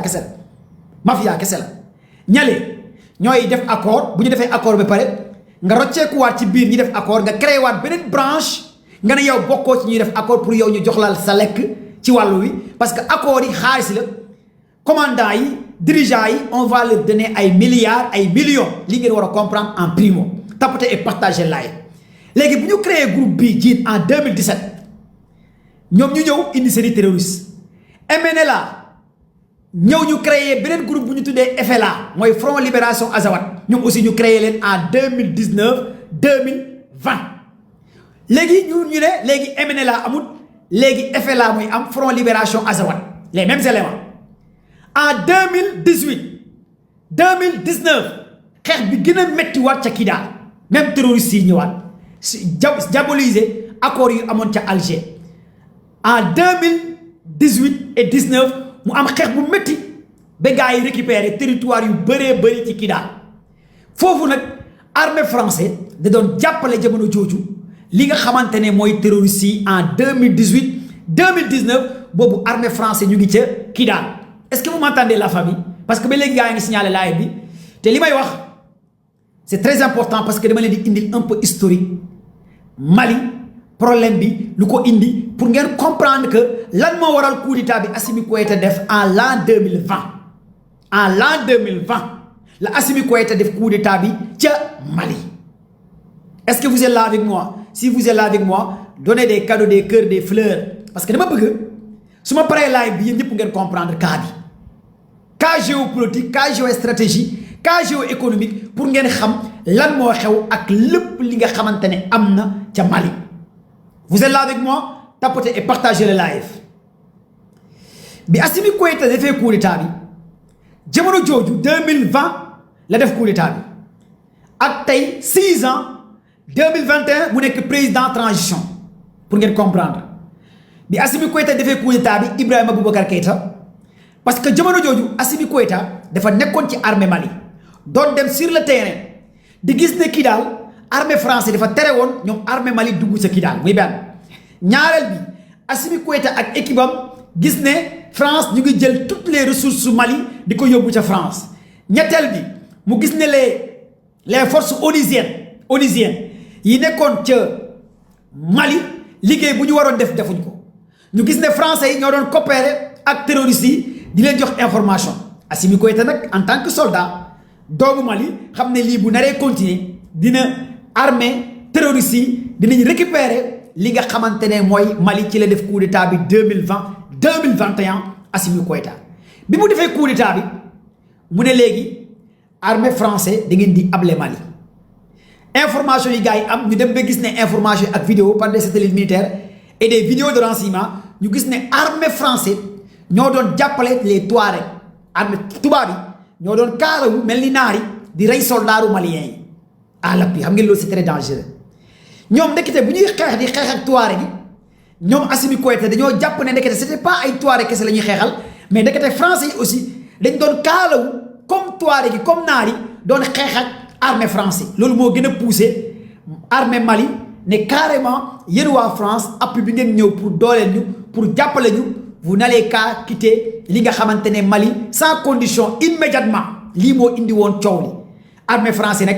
kese la mafia kese la ñale ñooy def accord bu ñu defee accord ba pare nga rocceekuwaat ci biir ñi def accord nga créé waat beneen branche nga ne yow bokkoo ci ñuy def accord pour yow ñu jox la sa lekk ci wàllu wi parce que accord yi xaalis la commandant yi dirigeants yi on va leur donner ay milliards ay millions li ngeen war a comprendre en primo tapoter et partager live léegi bu ñu créé groupe bii jiit en 2017 ñoom ñu ñëw indi série terroriste MNLA ñëw ñu créé beneen groupe bu ñu tuddee FLA mooy Front Libération Azawad ñoom aussi ñu créé leen en 2019 2020 léegi ñu ne léegi MNLA amul léegi FLA mooy am Front Libération Azawad les mêmes éléments en 2018 2019 xeex bi gën a méttiwaat ca Kidal même terroristes yi ñëwaat diaboliser accords yu amoon ca Alger en 2018 et 19 mu am xeex bu métti ba gars yi récupérer territoire yu bëree bëri ci Kidal foofu nag armée français da doon jàppale jamono jooju li nga xamante ne mooy terroristes yi en 2018 2019 boobu armée français ñu ngi ca Kidal est-ce que vous m'entendez la famille parce que ba léegi gaa ngi signalé live bi te li may wax c'est très important parce que dama leen di indil un peu historique Mali problème bi lu ko indi pour ngeen comprendre que lan moo waral coup d'état bi Assimi Goïta def en l'an 2020 en l'an 2020 la Assimi Goïta def coup d'état bi ca Mali est-ce que vous êtes là avec moi si vous êtes là avec moi donnez des cadeaux des cœurs des fleurs parce que dama bëgg su ma paree live bi yéen ñëpp ngeen comprendre cas bi cas géopolitique cas géostratégie cas géoéconomique pour ngeen xam lan moo xew ak lépp li nga xamante ne am na ca Mali vous êtes là avec moi tapotez et partagez le live bi Assimi Goïta defee coup d'état bi jamono jooju 2020 la def coup d'état bi ak tey 6 ans 2021 mu nekk président transition pour ngeen comprendre bi Assimi Goïta defee coup d'état bi Ibrahima Boubacar Keïta parce que jamono jooju Assimi Goïta dafa nekkoon ci armée Mali doon dem sur le terrain di gis ne Kidal armée français dafa tere woon ñoom armée Mali dugg sa Kidal muy benn ñaareel bi Assimi Goïta ak équipe am gis ne France ñu ngi jël toutes les ressources su Mali di ko yóbbu ca France ñetteel bi mu gis ne les forces onusiennes yi nekkoon ca Mali liggéey bu ñu waroon def defuñ ko ñu gis ne français yi ñoo doon coopérer ak terroristes yi di leen jox information Assimi Goïta nag en tant que soldat doomu Mali xam ne lii bu naree continuer dina armée terroristes yi dinañ récupérer li nga xamante ne mooy Mali ci la def coup d'état bi 2020 2021 Assimi Goïta bi mu defee coup d'état bi mu ne léegi armée français da ngeen di able Mali information yi gars yi am ñu dem ba gis ne information ak vidéo par des satellites militaires et des vidéos de renseignement ñu gis ne armée français ñoo doon jàppale les Touaregs armée tubaab yi ñoo doon kaarawu mel ni naari di rey soldaaru maliens yi à l'appui xam ngeen loolu c'est très dangereux ñoom ndekete bu ñuy xeex di xeex ak Touareg gi ñoom Assimi Goïta dañoo jàpp ne ndekete c'était pas ay Touareg kese la ñuy xeexal mais ndekete français yi aussi dañ doon kaalawu comme Touareg gi comme naari doon xeex ak armée français loolu moo gën a poussé armée Mali ne carrément yéen waa France appui bi ngeen ñëw pour dooleel ñu pour jàppale ñu vous n'allez qu'à quitter li nga xamante ne Mali sans condition immédiatement lii moo indi woon coow li armée français nag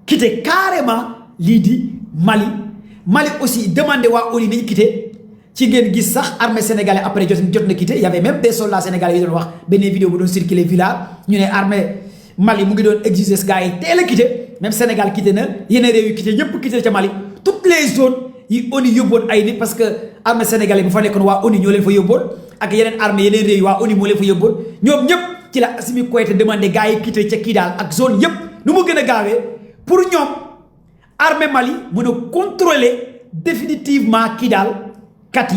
quitter carrément lii di Mali aussi demandé waa ONU nañu quitter ci ngeen gis sax armée sénégalaise après jot na quitter y avait même des soldats sénégalais yi doon wax benn vidéo bu doon circuler villa ñu ne armée Mali mu ngi doon exiger ce gars yi teel a quitter même Sénégal quitté na yeneen réew yi quitté ñëpp quitté ca Mali toutes les zones yi ONU yóbboon ay nit parce que armée sénégalaise bu fa nekkoon waa ONU ñoo leen fa yóbboon ak yeneen armée yeneen réew yi waa ONU moo leen fa yóbboon ñoom ñëpp ci la Assimi Goïta demandé gars yi quitté ca Kidal ak zone yëpp nu mu gën a gaawee pour ñoom armée Mali mën a contrôler définitivement Kidal Kati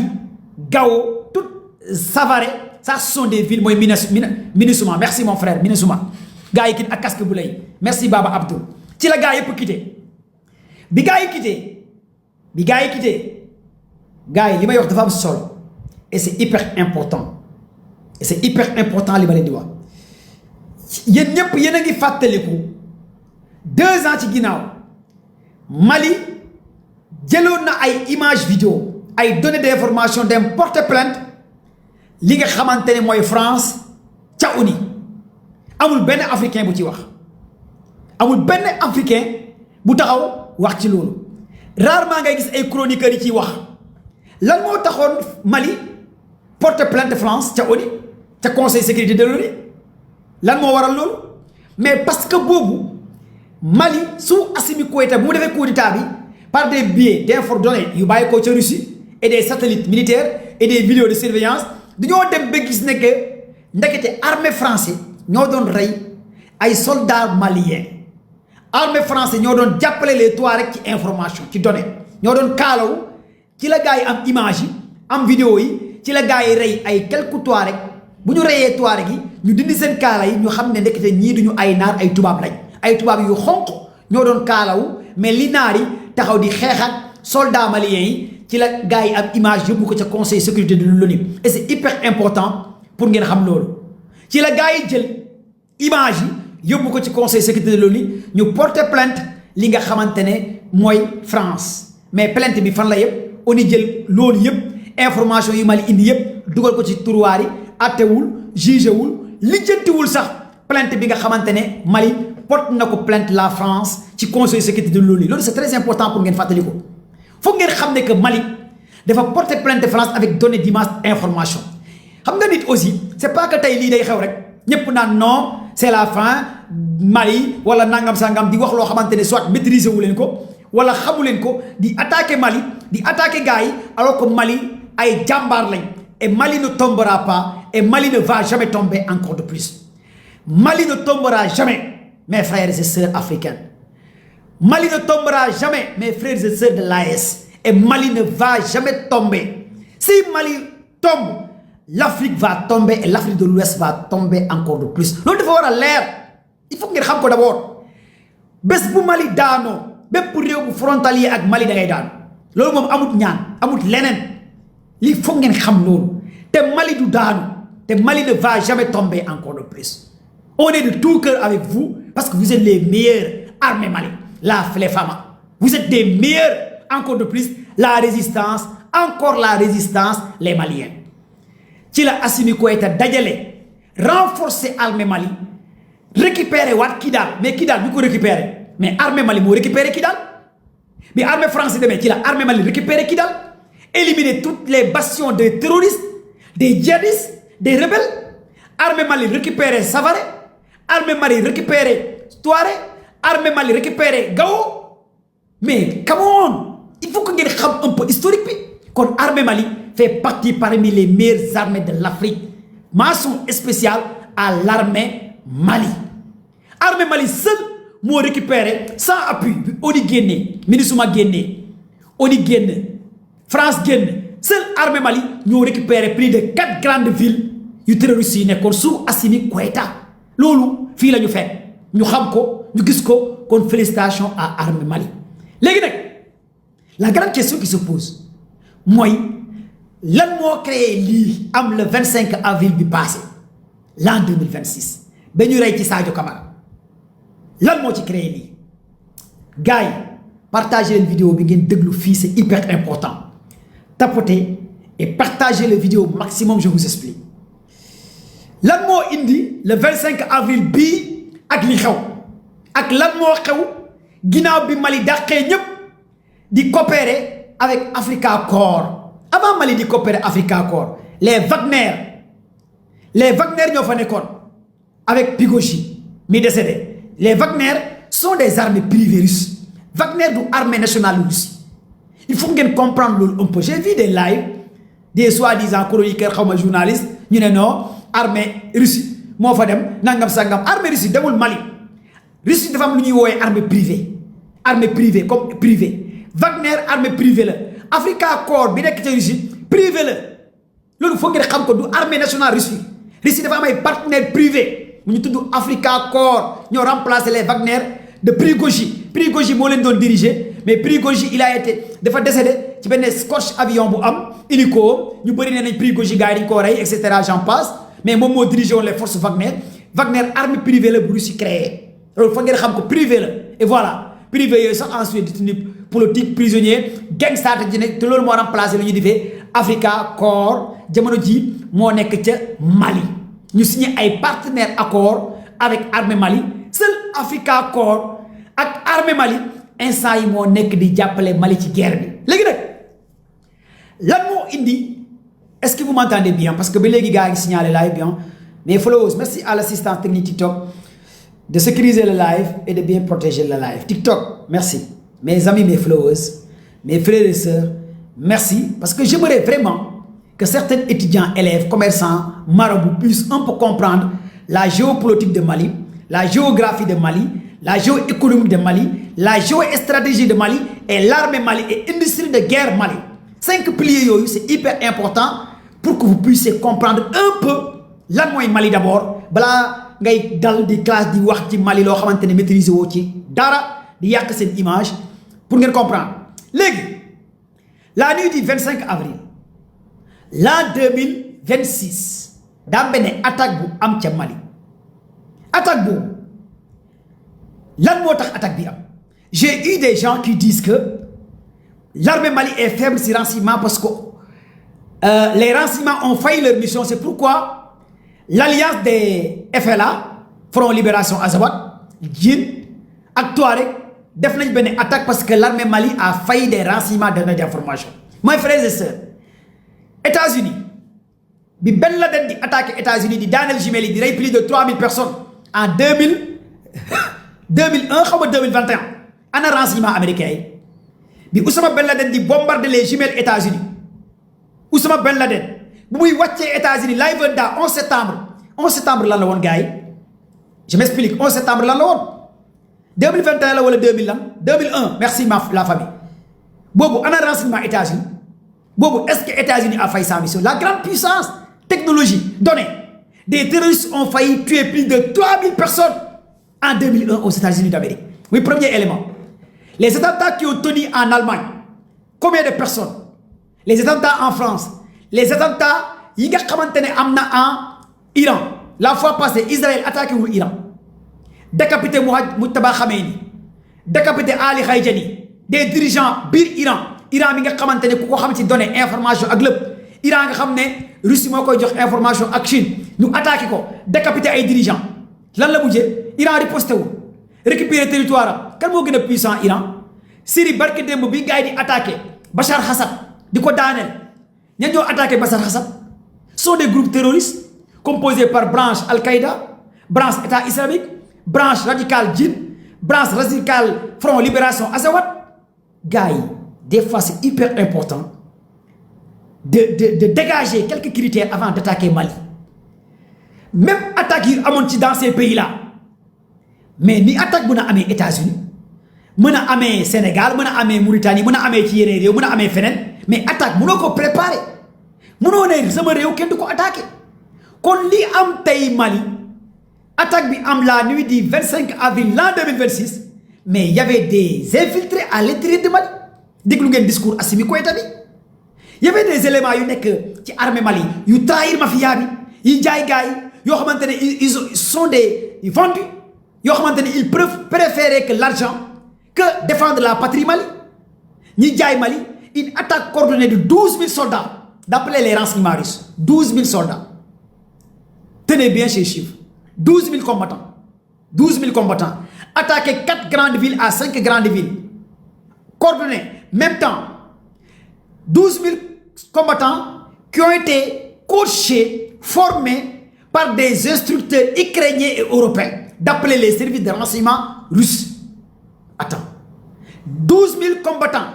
Gao tout Savaré ça ce sont des villes mooy Minusma merci mon frère Minusma gars yi quitté ak casque bu lay merci Baba Abdou ci la gars yëpp quitté bi gars yi quitté gars yi li may wax dafa am solo et c'est hyper important li ma leen di wax yéen ñëpp yéen a ngi fàttaliku 2 ans ci ginnaaw Mali jëloon na ay image vidéo ay données d'information dem porter plainte li nga xamante ne mooy France ca ONU amul benn africain bu ci wax amul benn africain bu taxaw wax ci loolu rarement ngay gis ay chroniqueurs yi ciy wax lan moo taxoon Mali porte plainte France ca ONU ca conseil sécurité de l'ONU lan moo waral loolu mais parce que boobu Mali sous Assimi Goïta bu mu defee coup d'état bi par des biais d'informations yu bàyyi ko ca Russie et des satellites militaires et des vidéos de surveillance dañoo dem ba gis ne que ndekete armée français ñoo doon rey ay soldats maliens armée français ñoo doon jàppale les Touaregs ci information ci données ñoo doon kaalawu ci la gars yi am image yi am vidéo yi ci la gars yi rey ay quelques Touaregs bu ñu reyee Touareg yi ñu dindi seen kaala yi ñu xam ne ndekete ñii duñu ay naar ay tubaab lañ ay tubaab yu xonq ñoo doon kaalawu mais li naar yi taxaw di xeex ak soldats maliens yi ci la gars yi am image yóbbu ko ca conseil sécurité de l'ONU et c'est hyper important pour ngeen xam loolu ci la gars yi jël image yi yóbbu ko ci conseil sécurité de l'ONU ñu porter plainte li nga xamante ne mooy France mais plainte bi fan la yëpp ONU jël loolu yëpp information yu Mali indi yëpp dugal ko ci tiroir yi attewul jugewul lijjantiwul sax plainte bi nga xamante ne Mali porte na ko plainte la France ci conseil sécurité de l'ONU loolu c'est très important pour ngeen fàttali ko foog ngeen xam ne que Mali dafa porter plainte France avec données d'image information xam nga nit aussi c'est pas que tey lii day xew rek ñëpp naan non c'est la fin Mali wala nangam sangam di wax loo xamante ne soit maîtriser wu leen ko wala xamu leen ko di attaquer Mali di attaquer gars yi alors que Mali ay jàmbaar lañ et Mali ne tombera pas et Mali ne va jamais tomber encore de plus Mali ne tombera jamais mes frères et sœurs africains Mali ne tombera jamais mes frères et sœurs de l'AES et Mali ne va jamais tomber si Mali tombe l'Afrique va tomber et l'Afrique de l'Ouest va tomber encore de plus loolu dafa war a leer il faut ngeen xam ko d'abord bés bu Mali daanoo bépp réew bu frontalier ak Mali da ngay daanu loolu moom amut ñaan amut leneen lii foog ngeen xam loolu te Mali du daanu te Mali ne va jamais tomber encore de plus on est de tout cœur avec vous parce que vous êtes les meilleurs armées Mali les femmes vous êtes des meilleurs encore de plus la résistance encore la résistance les Maliens ci la Assimi Goïta dajale renforcer armée Mali récupérer waat Kidal mais Kidal bi ko récupérer mais armée Mali moo récupérer Kidal bi armée française demee ci la armée Mali récupérer Kidal éliminer toutes les bastions des terroristes des djihadistes des rebelles armée Mali récupérer Savare armée Mali récupérer Touareg armée Mali récupérer Gao mais come on il faut que ngeen xam un peu historique bi kon armée Mali fait partie parmi les meilleures armées de l'Afrique mention spéciale à l'armée Mali armée Mali seul moo récupéré sans appui bi ONU génnee MINUSMA génnee ONU génn France génn seul armée Mali ñoo récupéré plus de 4 grandes villes yu terroristes yi nekkoon sous Assimi Goïta loolu fii la ñu fekk ñu xam ko ñu gis ko kon félicitations à armée Mali léegi nag la grande question qui se pose mooy lan moo créé lii am le 25 avril bi passé l'an 2026 ba ñu rey ci Sadio Camara lan moo ci créé lii gars yi partagez leen vidéo bi ngeen déglu fii c'est hyper important tapotez et partagez la vidéo maximum je vous explique lan moo indi le 25 avril bii ak li xew ak lan moo xew ginnaaw bi Mali dàqee ñëpp di coopérer avec Africa Corps avant Mali di coopérer Africa Corps les Wagner ñoo fa nekkoon avec Pigochi mi décédé les Wagner sont des armées privées russes Wagner du armée nationale russe il faut ngeen comprendre loolu un peu j'ai vu des lives des soi-disant chroniqueurs xaw ma journalistes ñu ne non armée russe moo fa dem nangam sangam armée russe demul Mali Russie dafa am lu ñuy woowee armée privée comme privé Wagner armée privée la Africa Corps bi nekk ca Russie privé la loolu foog ngeen xam ko du armée nationale Russie dafa am ay partenaires privés mu ñu tudd Africa Corps ñoo remplacer les Wagner de Prigoji moo leen doon diriger mais Prigoji il a été dafa décédé ci benn scorch avion bu am hélico ñu bëri nee nañ Prigoji gars yi dañu ko rey et cetera j'en passe mais moom moo dirigé woon les forces Wagner armée privée la bu Russie créé loolu foog ngeen xam ko privé la et voilà privé yooyu sax ensuite détenu politique prisonnier gangster ji nekk te loolu moo remplacé lu ñu defee Africa Corps jamono ji moo nekk ca Mali ñu signé ay partenaires accord avec armée Mali seul Africa Corps ak armée Mali instant yi moo nekk di jàppale Mali ci guerre bi léegi nag lan moo indi est-ce que vous m'entendez bien parce que ba léegi gars ngi signalé live bien mes followers merci à l'assistance technique TikTok de sécuriser le live et de bien protéger le live TikTok merci mes amis mes followers mes frères et sœurs merci parce que j'aimerais vraiment que certains étudiants, élèves, commerçants, marabouts puissent un peu comprendre la géopolitique de Mali, la géographie de Mali, la géoéconomie de Mali, la géostratégie de Mali et l'armée Mali et l'industrie de guerre Mali. 5 piliers, c'est hyper important pour que vous puissiez comprendre un peu lan mooy Mali d'abord. Bala ngay dal di classe di wax ci Mali loo xamante ne maîtriser woo ci dara di yàq seen image pour ngeen comprendre. Léegi la nuit du 25 avril. L'an 2026 daa benn attaque bu am ca Mali attaque boobu lan moo tax attaque bi am j'ai eu des gens qui disent que l'armée Mali est faible si renseignement parce que les renseignements ont failli leur mission c'est pourquoi l'alliance des FLA Front Libération Azawad Jin ak Touareg def nañ benn attaque parce que l'armée Mali a failli des renseignements d'information mes frères et sœurs États-Unis bi Ben Laden di attaqué États-Unis di daaneel jumelles yi di rey plus de 3000 personnes en 2001 xaw ma 2021 ana renseignement américain yi bi Oussama Ben Laden di bombarder les jumelles États-Unis Oussama Ben Laden bu muy wàccee États-Unis live da 11 septembre lan la woon gars yi je m'explique 11 septembre lan la woon 2021 la wala 2000 lan 2001 merci la famille boobu ana renseignement États-Unis boobu est-ce que États-Unis a failli sa mission la grande puissance technologie données des terroristes ont failli tuer plus de 3000 personnes en 2001 aux États-Unis d'Amérique oui premier élément les attentats qui ont tenu en Allemagne combien de personnes les attentats en France les attentats yi nga xamante ne am na en Iran la fois passée Israël attaqué wul Iran décapité Mujtaba Khomeini décapité Ali Khamenei des dirigeants biir Iran mi nga xamante ne ku ko xam ci données information ak lépp Iran nga xam ne Russie moo koy jox information ak Chine ñu attaqué ko décapité ay dirigeants lan la mujjee Iran riposté wu récupérer territoire am kan moo gën a puissant Iran Syrie barke démb bi gars yi di attaqué Bachar Assad di ko daaneel ñan ñoo attaqué Bachar Assad sont des groupes terroristes composés par branche Al-Qaïda branche État islamique branche radicale Djinn branche radicale Front Libération Azawad gars yi des fois c'est hyper important de dégager quelques critères avant d'attaquer Mali même attaque yi amoon ci dans ces pays-là mais ni attaque mën a amee États-Unis mën a amee Sénégal mën a amee Mauritanie mën a amee ci yeneen réew mën a amee feneen mais attaque mënoo ko préparer mënoo ne sama réew kenn du ko attaquer kon li am tey Mali attaque bi am la nuit du 25 avril l'an 2026 mais il y avait des infiltrés à l'intérieur de Mali déglu ngeen discours Assimi Goïta bi y avait des éléments yu nekk ci armée Mali yu trahir mafia bi yi jaay gars yi yoo xamante ne ils sont des vendus yoo xamante ne ils préféraient que l'argent que défendre la patrie Mali ñi jaay Mali une attaque coordonnée de 12 000 soldats d'après les renseignements russes 12 000 soldats tenez bien ces chiffres 12 000 combattants attaquer 4 grandes villes à 5 grandes villes coordonnées même temps 12 000 combattants qui ont été coachés, formés par des instructeurs ukrainiens et européens d'après les services de renseignement russes. Attends. 12 000 combattants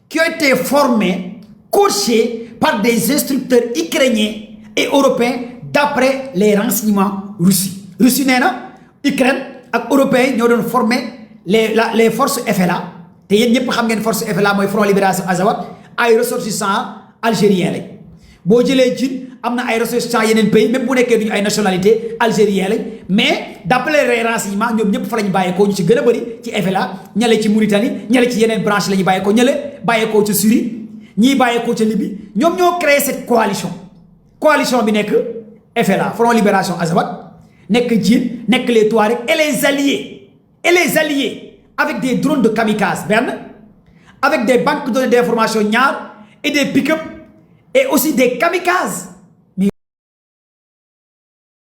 qui ont été formés, coachés par des instructeurs ukrainiens et européens d'après les renseignements russes. Russie nee na Ukraine ak européens ñoo doon former les forces FLA te yéen ñëpp xam ngeen force FLA mooy Front Libération Azawad ay ressortissants algériens lañ boo jëlee Djinn am na ay ressortissants yeneen pays même bu nekkee duñu ay nationalité algérien lañ mais d'après les renseignements ñoom ñëpp fa lañ bàyyeekoo ñu ci gën a bëri ci FLA ñale ci Mauritanie ñale ci yeneen branche la ñu bàyyeekoo ñale bàyyeekoo ca Syrie ñii bàyyeekoo ca Libye ñoom ñoo créé cette coalition bi nekk FLA Front Libération Azawad nekk Djinn nekk les Touaregs et les alliés avec des drones de kamikaze benn avec des banques de données d'information ñaar et des pick-up et aussi des kamikazes